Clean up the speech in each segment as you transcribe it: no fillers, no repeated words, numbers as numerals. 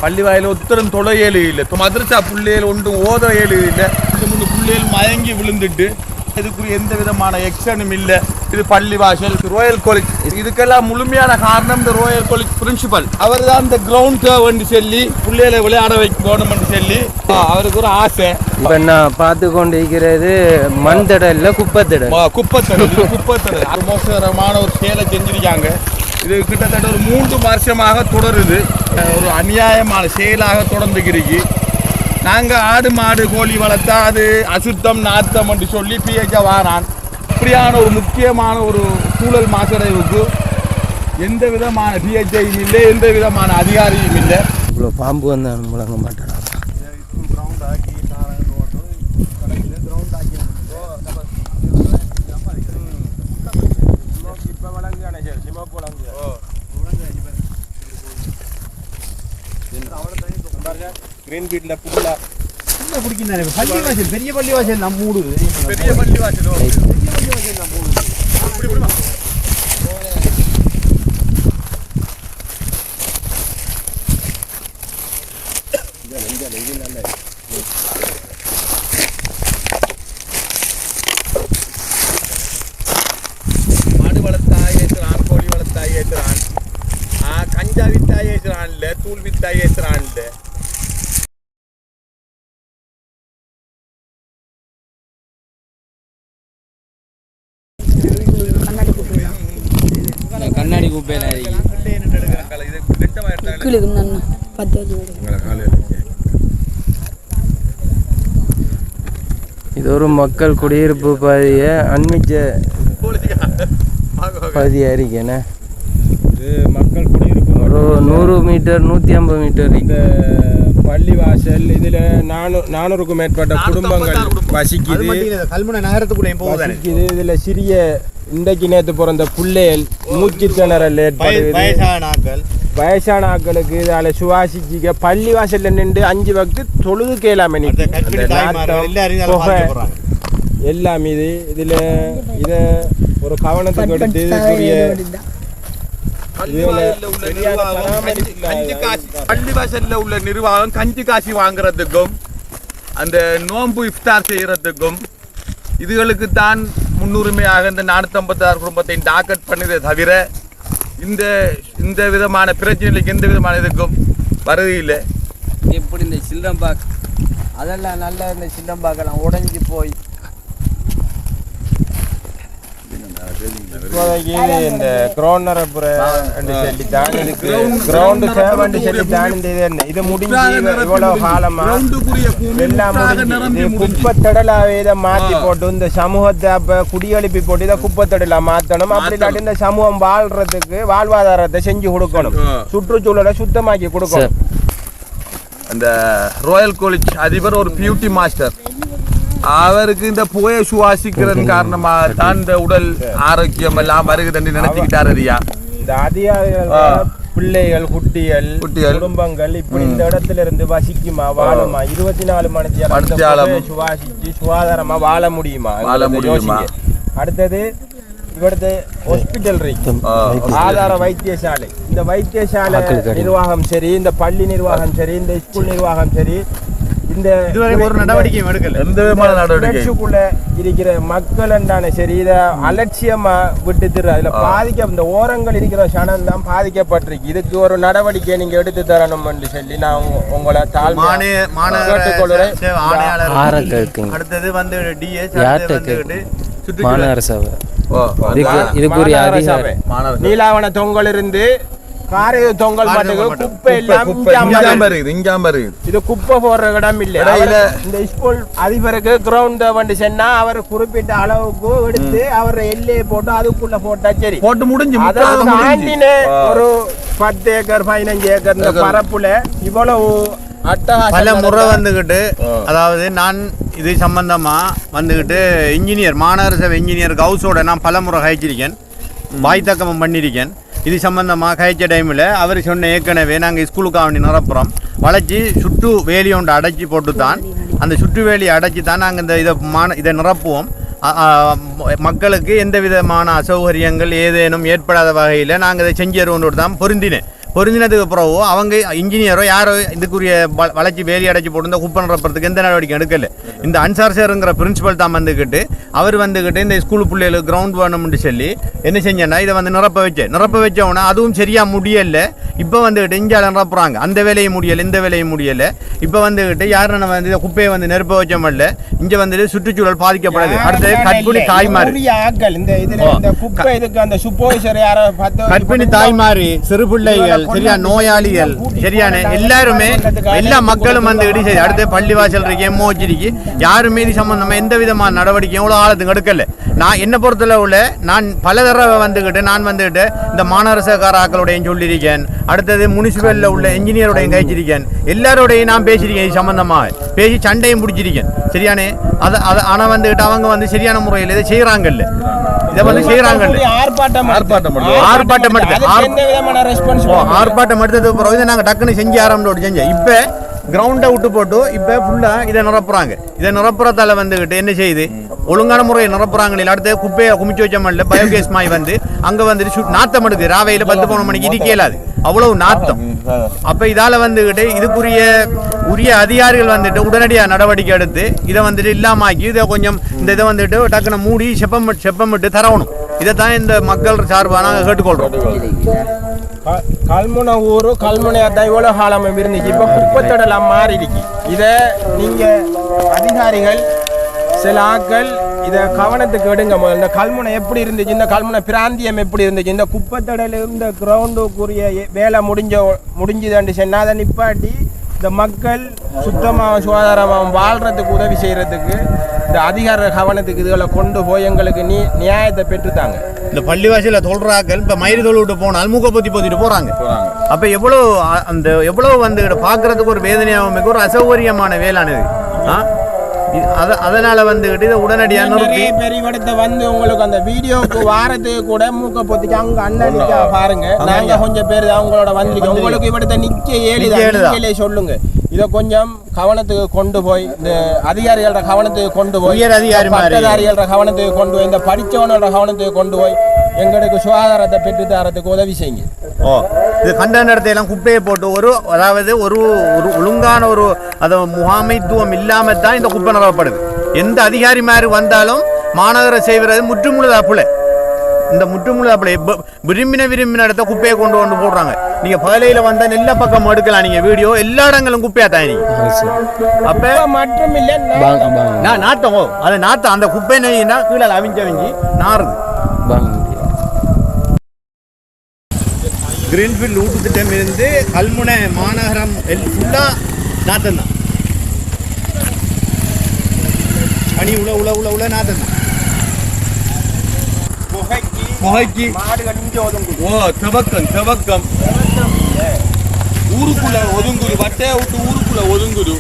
பள்ளி வாயில் ஒத்தரும் தொலையேலு இல்லை மதரசா பிள்ளைகள் ஒன்றும் ஓத ஏழு இல்லை இது 3 பிள்ளைகள் மயங்கி விழுந்துட்டு இதுக்குரிய எந்த விதமான எக்ஷனும் இல்லை. இது பள்ளி வாசல் ரோயல் காலேஜ். இதுக்கெல்லாம் முழுமையான காரணம் இந்த ரோயல் காலேஜ் பிரின்சிபல். அவர் தான் இந்த கிரவுண்ட் வந்து சொல்லி பிள்ளைகளை விளையாட வைக்கணும்னு சொல்லி அவருக்கு ஒரு ஆசை. இப்போ நான் பார்த்து கொண்டு இருக்கிறது மண் தடல் இல்லை குப்பத்தடல். குப்பத்தடல் மோசகரமான ஒரு செயலை செஞ்சிருக்காங்க. இது கிட்டத்தட்ட ஒரு 3 வருஷமாக தொடருது. ஒரு அநியாயமான செயலாக தொடர்ந்துக்கிறீங்க. நாங்கள் ஆடு மாடு கோழி வளர்த்தா அது அசுத்தம் நாத்தம் என்று சொல்லி பிஹெச்ச வாரான். இப்படியான ஒரு முக்கியமான ஒரு சூழல் மாசடைவுக்கு எந்த விதமான பிஹெச்ஐயும் இல்லை, எந்த விதமான அதிகாரியும் இல்லை. இவ்வளோ பாம்பு வந்தால் முழங்க மாட்டேன். கிரீன் பீட்ல புல்லா என்ன பிடிக்கிறாரு பள்ளிவாசல், பெரிய பள்ளிவாசல் நம்ம மூடு, பெரிய பள்ளிவாசலோ நம்ம மூடு. மாடு வளர்த்தாய் ஏற்றுறான், கோழி வளர்த்தாய் ஏற்றுறான், கஞ்சா வித்தாய் ஏற்றுறான் இல்லை, தூள் வித்தாய் ஏற்றுறான் இல்லை. கண்ணாடி குப்பையில இது ஒரு மக்கள் குடியிருப்பு பகுதியை அண்மிச்ச பகுதியாக இருக்கேண்ணே. இது மக்கள் குடியிருப்பு ஒரு 100 மீட்டர் 150 மீட்டர் இந்த பள்ளிவாசல். இதில் 400க்கும் மேற்பட்ட குடும்பங்கள் வசிக்குது. கல்முனை நகரத்துக்குள்ளே போகுது. இதில் சிறிய இன்றைக்கு நேற்று பிறந்த பிள்ளைகள் மூச்சு திணறல் ஏற்படுது. வயசான ஆக்களுக்கு இதால் சுவாசிக்க பள்ளிவாசலில் நின்று 5 வகுத்து தொழுது கேளாம எல்லாம் இது. இதில் இதை ஒரு கவனத்துக்கு எடுத்து பள்ளிவாசல்ல உள்ள நிர்வாகம் கஞ்சி காசி வாங்குறதுக்கும் அந்த நோன்பு இஃப்தார் செய்யறதுக்கும் இதுகளுக்கு தான் முன்னுரிமையாக இந்த 456 குடும்பத்தை டாக்கெட் பண்ணதே தவிர இந்த விதமான பிரச்சனைகளுக்கு எந்த விதமான இதுக்கும் வருதில்லை. எப்படி இந்த சில்லம்பாக் அதெல்லாம் நல்லா இந்த சில்லம்பாக்கெல்லாம் உடஞ்சி போய் இப்போதைக்கு இந்த கிரௌண்டரப்புற சொல்லித்தான் இதுக்கு கிரவுண்டு சேவண்டு சொல்லித்தான் இந்த இது என்ன இது முடிஞ்சு இவ்வளவு காலமா எல்லாம் முடிஞ்சு குப்பத்தடலாவே இதை மாற்றி போட்டு இந்த சமூகத்தை அப்ப குடியெழுப்பி போட்டு இதை குப்பத்தடலா மாற்றணும். அப்படி இல்லாட்டி இந்த சமூகம் வாழ்றதுக்கு வாழ்வாதாரத்தை செஞ்சு கொடுக்கணும், சுற்றுச்சூழலை சுத்தமாக்கி கொடுக்கணும். அந்த ரோயல் காலேஜ் அதிபர் ஒரு பியூட்டி மாஸ்டர். அவருக்கு இந்த புகையை சுவாசிக்கிறதன் காரணமாக தான் இந்த உடல் ஆரோக்கியம் எல்லாம் வருகுதுன்னு நினைச்சுக்கிட்டாரு. இந்த அதிகாரிகள் பிள்ளைகள் குட்டிகள் குடும்பங்கள் இப்படி இந்த இடத்துல இருந்து வசிக்குமா வாழுமா 24 மணி நேரம் சுவாசிச்சு சுகாதாரமா வாழ முடியுமா? அடுத்தது இவரது ஹாஸ்பிட்டல் இருக்கு, ஆதார வைத்தியசாலை. இந்த வைத்தியசாலை நிர்வாகம் சரி, இந்த பள்ளி நிர்வாகம் சரி, இந்த ஸ்கூல் நிர்வாகம் சரி, இந்த ஒரு நடவடிக்கையும் எடுக்கல. எந்த விதமான நடவடிக்கைக்குள்ள இருக்கிற மக்கள் என்றானே சரி இதை அலட்சியமா விட்டு அதுல பாதிக்க இந்த ஓரங்கள் இருக்கிற சனம் தான் பாதிக்கப்பட்டிருக்கு. இதுக்கு ஒரு நடவடிக்கை நீங்க எடுத்து தரணும்னு சொல்லி நான் உங்களை கேட்டுக்கொள்கிறேன். அடுத்தது வந்து நீலாவண தொங்கல் இருந்து காரைய தொங்கல் மாட்டுக்கு குப்பை எல்லாம் இது குப்பை போடுற இடம் இல்ல. இந்த ஸ்கூல் அதிபருக்கு கிரவுண்ட் வந்து சொன்னா அவர் குறிப்பிட்ட அளவுக்கு எடுத்து அவர் எல்லையை போட்டு அதுக்குள்ள போட்டா சரி போட்டு முடிஞ்சு. ஒரு 10 ஏக்கர் 15 ஏக்கர் பரப்புல இவ்வளவு பல முறை வந்துகிட்டு, அதாவது நான் இது சம்பந்தமா வந்துகிட்டு இன்ஜினியர் மாநகர சபை இன்ஜினியர் கவுஸோட நான் பல முறை கழிச்சிருக்கேன், வாய்த்தக்கமும் பண்ணியிருக்கேன். இது சம்பந்தமாக கழிச்ச டைமில் அவர் சொன்ன ஏற்கனவே நாங்கள் ஸ்கூலுக்காக வேண்டி நிரப்புறோம் வளைச்சி சுற்று வேலி ஒன்று அடைச்சி போட்டு தான் அந்த சுற்று வேலியை அடைச்சி தான் நாங்கள் இந்த இதை நிரப்புவோம். மக்களுக்கு எந்த விதமான அசௌகரியங்கள் ஏதேனும் ஏற்படாத வகையில் நாங்கள் இதை செஞ்சு தருவோன்னு தான் பொருந்தினேன். பொருந்தினதுக்கு பிறகு அவங்க இன்ஜினியரோ யாரோ இதுக்குரிய வளைச்சி வேலி அடைச்சி போட்டு இந்த குப்பை நிரப்புறதுக்கு எந்த நடவடிக்கை எடுக்கல. இந்த அன்சார் சார்ங்கிற பிரின்சிபல் தான் வந்துக்கிட்டு அவர் வந்துக்கிட்டு இந்த ஸ்கூல் பிள்ளைகளுக்கு கிரவுண்ட் வேணும்னு சொல்லி என்ன செஞ்சேன்னா இதை வந்து நிரப்ப வச்சோன்னா அதுவும் சரியாக முடியலை. இப்போ வந்துக்கிட்டு இஞ்சால நிரப்புறாங்க, அந்த வேலையும் முடியலை இந்த வேலையும் முடியலை. இப்போ வந்துக்கிட்டு யாரும் நம்ம வந்து இந்த குப்பையை வந்து நெருப்ப வச்ச முடியல, இங்கே வந்துட்டு சுற்றுச்சூழல் பாதிக்கப்படுது. அடுத்து கற்பிணி தாய்மாரி கற்பிணி தாய்மாரி சிறு பிள்ளைகள் சரியா நோயாளிகள் சரியான எல்லாருமே எல்லா மக்களும் வந்துக்கிட்டு சரி அடுத்து பள்ளிவாசல் இருக்கு எம்ஓச்சி இருக்கு யாருமே இது சம்பந்தமா எந்த விதமான நடவடிக்கை எவ்வளோ ஆழத்துக்கு எடுக்கல. நான் என்ன பொறுத்தளவுல நான் பல தடவை வந்துக்கிட்டு இந்த மாநகரசகாராக்களோடையும் சொல்லியிருக்கேன், அடுத்தது முனிசிபலில் உள்ள இன்ஜினியரோடையும் கழிச்சிருக்கேன், எல்லாரோடையும் நான் பேசியிருக்கேன். இது சம்பந்தமாக பேசி சண்டையும் பிடிச்சிருக்கேன் சரியானே. ஆனால் வந்துக்கிட்டு அவங்க வந்து சரியான முறையில் இதை செய்கிறாங்கல்ல, இதை வந்து செய்கிறாங்கல்ல. ஆர்ப்பாட்டம் எடுத்ததுக்கு பிறகு இதை நாங்கள் டக்குன்னு செஞ்சு செஞ்சேன். இப்போ கிரவுண்டை விட்டு போட்டு இப்போ ஃபுல்லாக இதை நிரப்புறாங்க. இதை நிரப்புறதால வந்துக்கிட்டு என்ன செய்யுது, ஒழுங்கான முறையை நிரப்புறாங்க. அடுத்து குப்பையை குமிச்சு வச்ச மாதிரில பயோகேஸ் மாய் வந்து அங்கே வந்துட்டு நாத்தம் எடுக்குது. ராவையில் 10-11 மணிக்கு இருக்கலாது, அவ்வளவு நாத்தம். அப்போ இதால் வந்துக்கிட்டு இதுக்குரிய அதிகாரிகள் வந்துட்டு உடனடியாக நடவடிக்கை எடுத்து இதை வந்துட்டு இல்லாமாக்கி இதை கொஞ்சம் இந்த இதை வந்துட்டு டக்குன்னு மூடி செப்பமிட்டு தரணும். இதைத்தான் இந்த மக்கள் சார்பாக நாங்கள் கேட்டுக்கொள்கிறோம். கல்முனை ஊர் கல்முனை தான் இவ்வளோ காலம் இருந்துச்சு, இப்போ குப்பத்தொடலாம் மாறி இருக்கு. இதை நீங்கள் அதிகாரிகள் சில ஆட்கள் இதை கவனத்துக்கு எடுங்க. இந்த கல்முனை எப்படி இருந்துச்சு, இந்த கல்முனை பிராந்தியம் எப்படி இருந்துச்சு, இந்த குப்பத்தொடல இந்த கிரவுண்டுக்குரிய வேலை முடிஞ்சுதான்னு சொன்னால் அதை நிப்பாட்டி இந்த மக்கள் சுத்தமாக சுகாதாரமாக வாழ்கிறதுக்கு உதவி செய்கிறதுக்கு இந்த அதிகார கவனத்துக்கு இதுகளை கொண்டு போய் எங்களுக்கு நியாயத்தை பெற்றுத்தாங்க. இந்த பள்ளிவாசியில் தொல்றாக்கள் இப்போ மயிறு தொழுவிட்டு போனால் மூக்க பொத்திட்டு போகிறாங்க. அப்போ எவ்வளோ வந்து பார்க்குறதுக்கு ஒரு வேதனையாகவும் ஒரு அசௌகரியமான வேலானது. அதனால வந்துகிட்டு இதை உடனடியாக நிறுத்தி பெரியவடத்தை வந்து உங்களுக்கு அந்த வீடியோக்கு வாரத்துக்கு கூட மூக்க பொத்திட்டு அங்க அண்ணன் பாருங்க. நாங்க கொஞ்சம் பேர் அவங்களோட வந்திருக்கோம். உங்களுக்கு இவடத்தை நிக்க ஏழு சொல்லுங்க. இதை கொஞ்சம் கவனத்துக்கு கொண்டு போய் இந்த அதிகாரிகளோட கவனத்துக்கு கொண்டு போய் அதிகாரிகளோட கவனத்துக்கு கொண்டு போய் இந்த படித்தவனோட கவனத்துக்கு கொண்டு போய் எங்களுக்கு சுகாதாரத்தை பெற்று தரத்துக்கு உதவி செய்யுங்க. இது கண்ட இடத்தையெல்லாம் குப்பையை போட்டு அதாவது ஒரு ஒழுங்கான அதை முகாமைத்துவம் இல்லாமல் தான் இந்த குப்பை நிறவப்படுது. எந்த அதிகாரி மாதிரி வந்தாலும் மாநகர செய்வது முற்றுமுழுதாப்புல இந்த முற்றுமுழுதாப்புல விரும்பின இடத்த குப்பையை கொண்டு போடுறாங்க. நீங்க பகலையில வந்தா நெல்ல பக்கம் எடுக்கலாம். நீங்க வீடியோ எல்லா இடங்களும் குப்பையா தான் அப்ப மட்டும் இல்ல நாட்டம் அது நாட்டம் அந்த குப்பை நெய்னா கீழே அவிஞ்சு நாறுது. கிரீன்ஃபீல்ட் ஊட்டு திட்டம் இருந்து கல்முனை மாநகரம் ஃபுல்லா நாட்டம் தான். பனி உள்ள நாட்டம் தான். புகைக்கு செவக்கம் ஊருக்குள்ள ஒதுங்குது, வட்டையை விட்டு ஊருக்குள்ள ஒதுங்குது.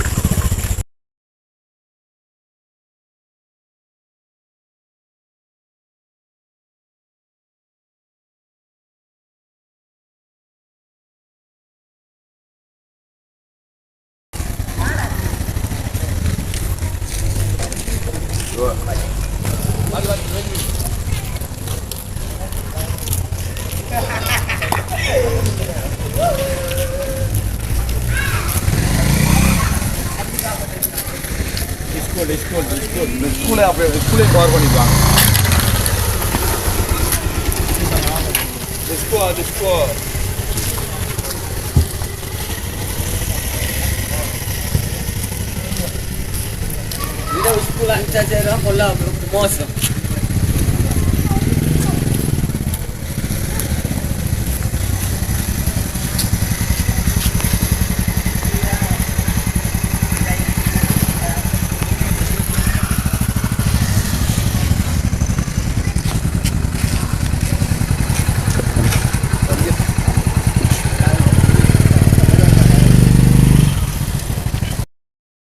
ஸ்கூலை கவர் பண்ணிப்பாங்க. ஸ்கூல் அனுப்பிச்சா மோசம்.